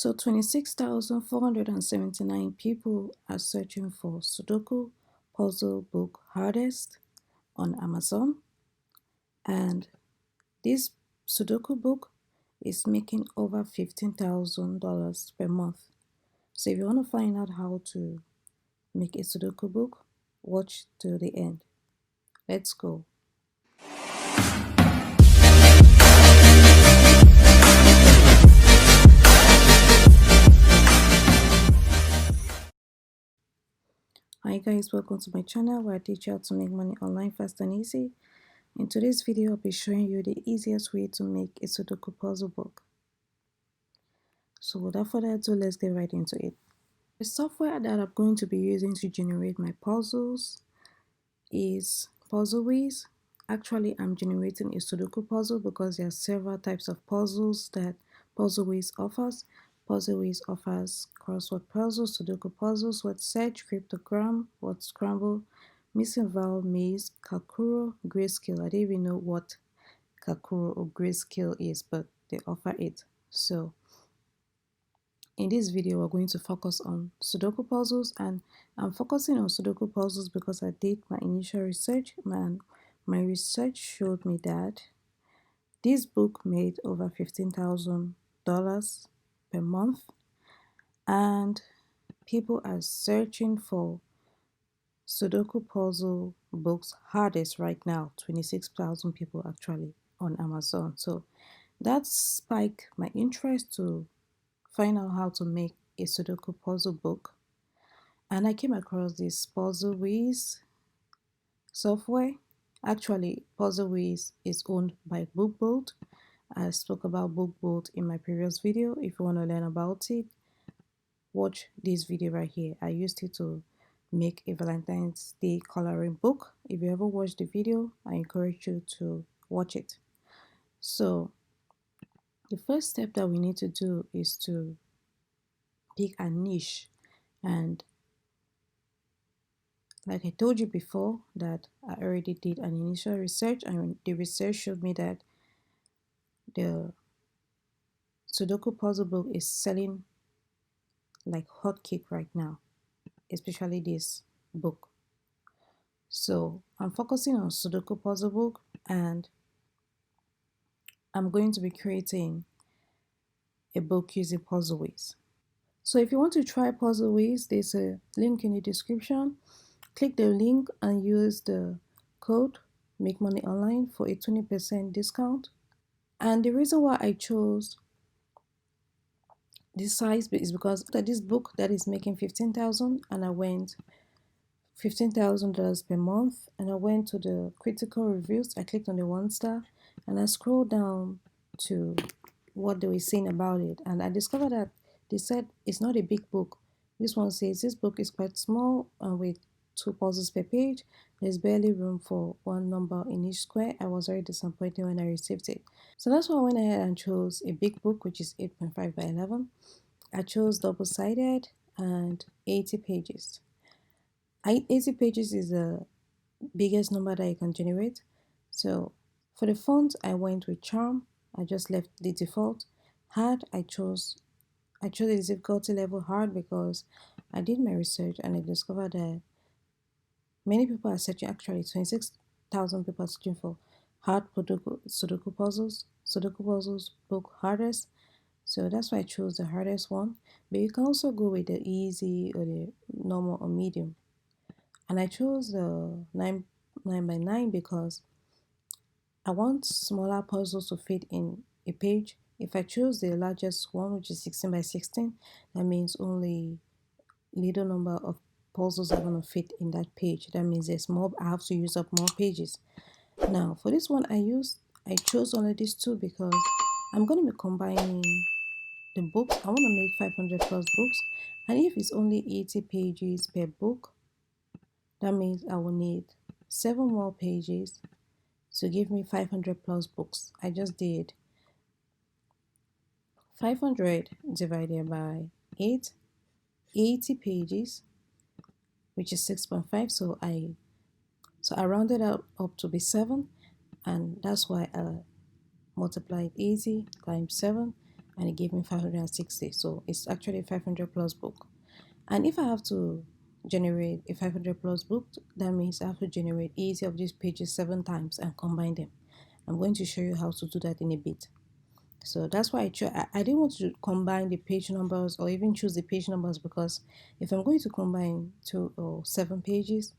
So 26,479 people are searching for Sudoku puzzle book hardest on Amazon, and this Sudoku book is making over $15,000 per month. So if you want to find out how to make a Sudoku book, watch till the end. Let's go. Hi guys, welcome to my channel where I teach you how to make money online fast and easy. In today's video, I'll be showing you the easiest way to make a Sudoku puzzle book. So without further ado, let's get right into it. The software that I'm going to be using to generate my puzzles is Puzzlewiz. Actually, I'm generating a Sudoku puzzle because there are several types of puzzles that Puzzlewiz offers. Puzzlewiz offers crossword puzzles, Sudoku puzzles, word search, cryptogram, word scramble, missing vowel, maze, kakuro, grayscale. I don't even know what kakuro or grayscale is, but they offer it. So in this video, we're going to focus on Sudoku puzzles, and I'm focusing on Sudoku puzzles because I did my initial research, and my research showed me that this book made over $15,000 per month, and people are searching for Sudoku puzzle books hardest right now. 26,000 people actually on Amazon. So that spiked my interest to find out how to make a Sudoku puzzle book, and I came across this Puzzlewiz software. Actually, Puzzlewiz is owned by bookbolt. I spoke about bookbolt in my previous video. If you want to learn about it, watch this video right here. I used it to make a Valentine's Day coloring book. If you ever watched the video, I encourage you to watch it. So the first step that we need to do is to pick a niche, and like I told you before that I already did an initial research, and the research showed me that the Sudoku puzzle book is selling like hotcake right now, especially this book. So I'm focusing on Sudoku puzzle book, and I'm going to be creating a book using Puzzlewiz. So if you want to try Puzzlewiz, there's a link in the description. Click the link and use the code Make Money Online for a 20% discount. And the reason why I chose this size is because that this book that is making 15,000, and I went $15,000 per month, and I went to the critical reviews. I clicked on the 1 star and I scrolled down to what they were saying about it, and I discovered that they said it's not a big book. This one says this book is quite small and with 2 puzzles per page. There's barely room for 1 number in each square. I was very disappointed when I received it. So that's why I went ahead and chose a big book, which is 8.5 by 11. I chose double-sided and 80 pages. 80 pages is the biggest number that you can generate. So for the font, I went with Charm. I just left the default. Hard, I chose the difficulty level hard because I did my research and I discovered that many people are searching, actually 26,000 people are searching for hard Sudoku puzzles book hardest. So that's why I chose the hardest one. But you can also go with the easy or the normal or medium. And I chose the 9 by 9 because I want smaller puzzles to fit in a page. If I choose the largest one, which is 16 by 16, that means only little number of puzzles are going to fit in that page. That means there's more, I have to use up more pages. Now for this one, I chose only these 2 because I'm going to be combining the books. I want to make 500 plus books, and if it's only 80 pages per book, that means I will need 7 more pages to give me 500 plus books. I just did 500 divided by 8, 80 pages, which is 6.5. So I rounded up to be 7, and that's why I multiplied 80 times 7, and it gave me 560. So it's actually a 500 plus book. And if I have to generate a 500 plus book, that means I have to generate each of these pages 7 times and combine them. I'm going to show you how to do that in a bit. So that's why I didn't want to combine the page numbers or even choose the page numbers, because if I'm going to combine 2 or 7 pages,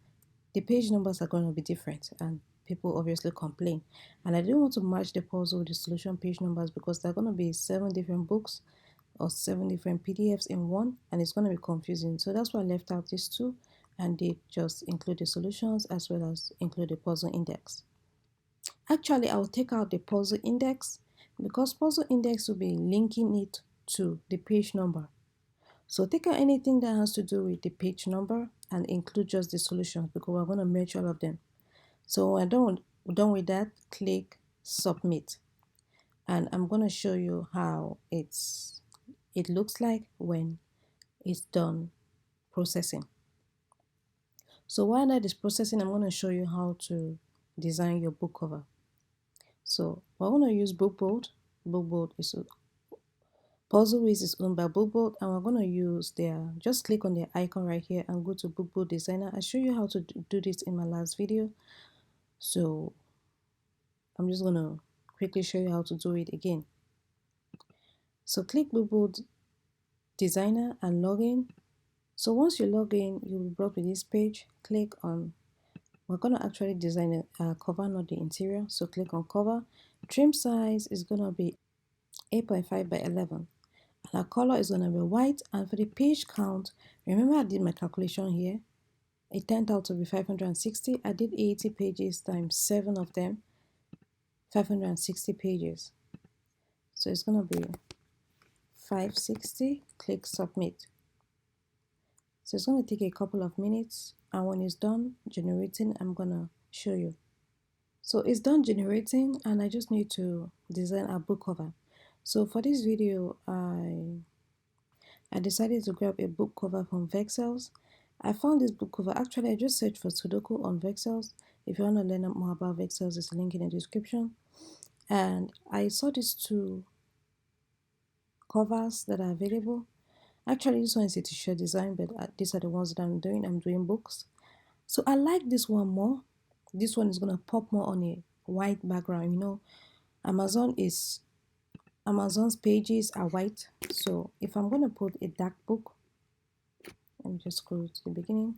the page numbers are going to be different and people obviously complain. And I didn't want to match the puzzle with the solution page numbers, because they're going to be 7 different books or 7 different PDFs in one, and it's going to be confusing. So that's why I left out these two and did just include the solutions as well as include the puzzle index. Actually, I'll take out the puzzle index, because puzzle index will be linking it to the page number. So take out anything that has to do with the page number and include just the solutions, because we're going to merge all of them. So when I'm done with that, click submit, and I'm going to show you how it looks like when it's done processing. So while that is processing, I'm going to show you how to design your book cover. So we're going to use bookbolt. Bookbolt is Puzzlewiz is owned by bookbolt, and we're going to use just click on the icon right here and go to bookbolt designer. I show you how to do this in my last video, so I'm just going to quickly show you how to do it again. So click bookbolt designer and log in. So once you log in, you'll be brought to this page. Click on, we're going to actually design a cover, not the interior. So click on cover. Trim size is going to be 8.5 by 11. And our color is going to be white. And for the page count, remember I did my calculation here. It turned out to be 560. I did 80 pages times 7 of them, 560 pages. So it's going to be 560. Click submit. So it's going to take a couple of minutes, and when it's done generating, I'm going to show you. So it's done generating, and I just need to design a book cover. So for this video, I decided to grab a book cover from Vexels. I found this book cover. Actually, I just searched for Soduko on Vexels. If you want to learn more about Vexels, there's a link in the description. And I saw these 2 covers that are available. Actually, this one is a t-shirt design, but these are the ones that I'm doing. I'm doing books. So I like this one more. This one is going to pop more on a white background. You know, Amazon's pages are white. So if I'm going to put a dark book, let me just scroll to the beginning.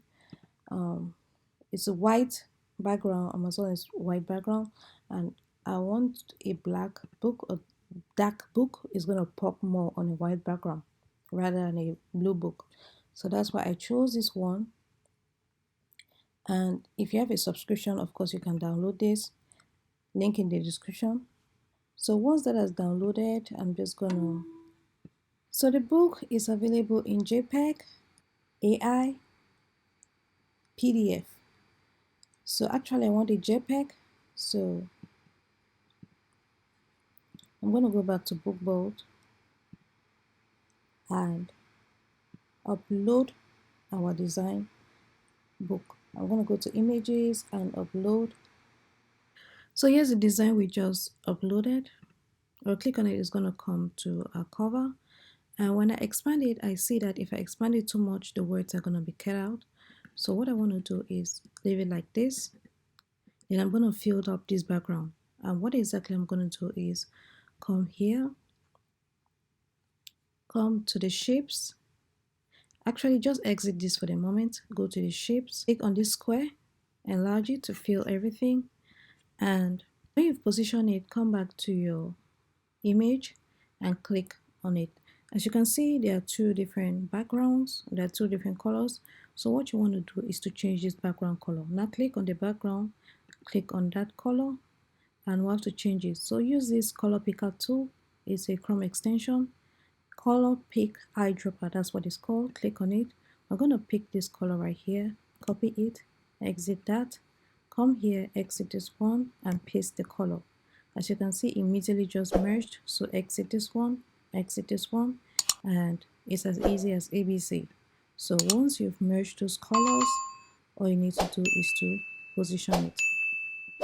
It's a white background. Amazon is white background, and I want a black book. A dark book is going to pop more on a white background rather than a blue book. So that's why I chose this one. And if you have a subscription, of course you can download this, link in the description. So once that has downloaded, I'm just gonna, so the book is available in JPEG, AI, PDF. So actually I want a JPEG, so I'm going to go back to bookbolt and upload our design book. I'm going to go to images and upload. So here's the design we just uploaded. Or click on it, it's going to come to our cover. And when I expand it, I see that if I expand it too much, the words are going to be cut out. So what I want to do is leave it like this. Then I'm going to fill up this background. And what exactly I'm going to do is come here, come to the shapes. Actually, just exit this for the moment. Go to the shapes, click on this square, enlarge it to fill everything. And when you've positioned it, come back to your image and click on it. As you can see, there are 2 different backgrounds. There are 2 different colors. So what you want to do is to change this background color. Now click on the background, click on that color, and we'll have to change it. So use this color picker tool. It's a Chrome extension. Color pick eyedropper, that's what it's called. Click on it. We're going to pick this color right here, copy it, exit that, come here, exit this one, and paste the color. As you can see, immediately just merged. So exit this one, and it's as easy as ABC. So once you've merged those colors, all you need to do is to position it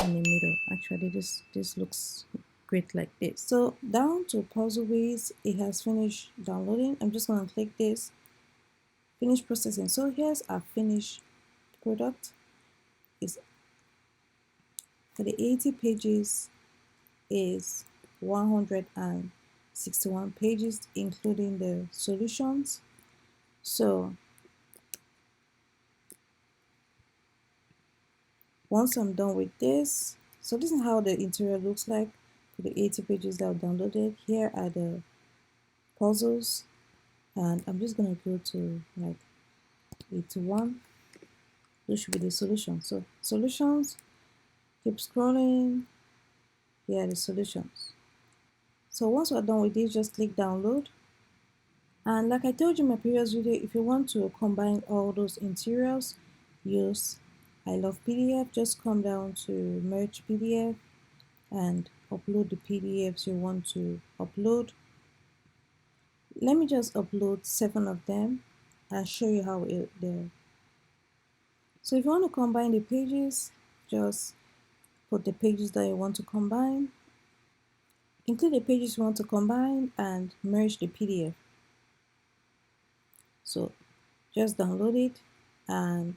in the middle. Actually, this looks great like this. So down to Puzzlewiz, it has finished downloading. I'm just going to click this, finish processing. So here's our finished product. Is for the 80 pages is 161 pages, including the solutions. So once I'm done with this, so this is how the interior looks like for the 80 pages that I've downloaded. Here are the puzzles, and I'm just gonna go to like 81. This should be the solution. So solutions, keep scrolling. Here are the solutions. So once we're done with this, just click download. And like I told you in my previous video, if you want to combine all those interiors, use I love PDF. Just come down to merge PDF and upload the PDFs you want to upload. Let me just upload 7 of them and show you how they're. So if you want to combine the pages, just put the pages that you want to combine, include the pages you want to combine, and merge the PDF. So just download it, and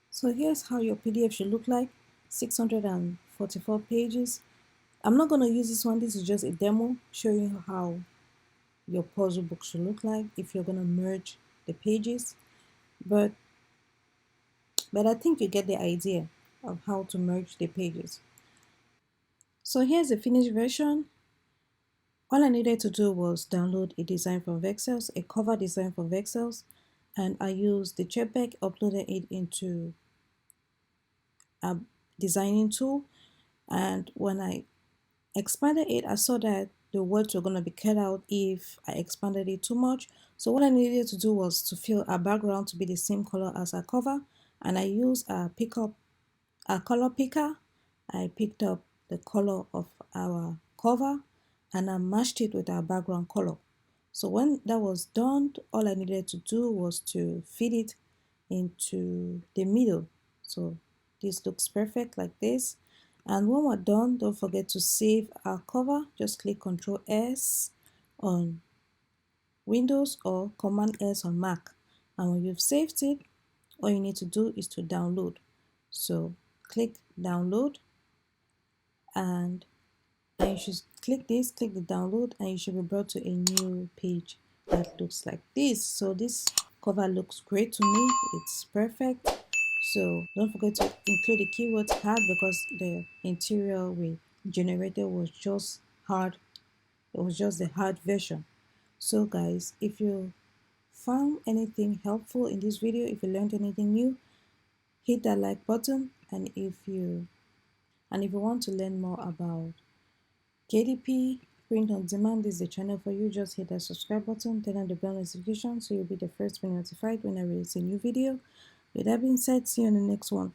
so here's how your PDF should look like. 644 pages. I'm not going to use this one. This is just a demo showing you how your puzzle book should look like if you're going to merge the pages. But I think you get the idea of how to merge the pages. So here's the finished version. All I needed to do was download a design from Vexels, a cover design from Vexels, and I used the JPEG, uploaded it into a designing tool, and when I expanded it, I saw that the words were going to be cut out if I expanded it too much. So what I needed to do was to fill our background to be the same color as our cover, and I used a color picker. I picked up the color of our cover and I matched it with our background color. So when that was done, all I needed to do was to fit it into the middle. So this looks perfect like this. And when we're done, don't forget to save our cover. Just click Ctrl S on Windows or Command S on Mac. And when you've saved it, all you need to do is to download. So click download, and you should click this, click the download, and you should be brought to a new page that looks like this. So this cover looks great to me. It's perfect. So don't forget to include the keywords hard, because the interior we generated was just hard. It was just the hard version. So guys, if you found anything helpful in this video, if you learned anything new, hit that like button. And if you want to learn more about KDP print on demand, is the channel for you. Just hit that subscribe button, turn on the bell notification so you'll be the first to be notified when I release a new video. With that being said, see you on the next one.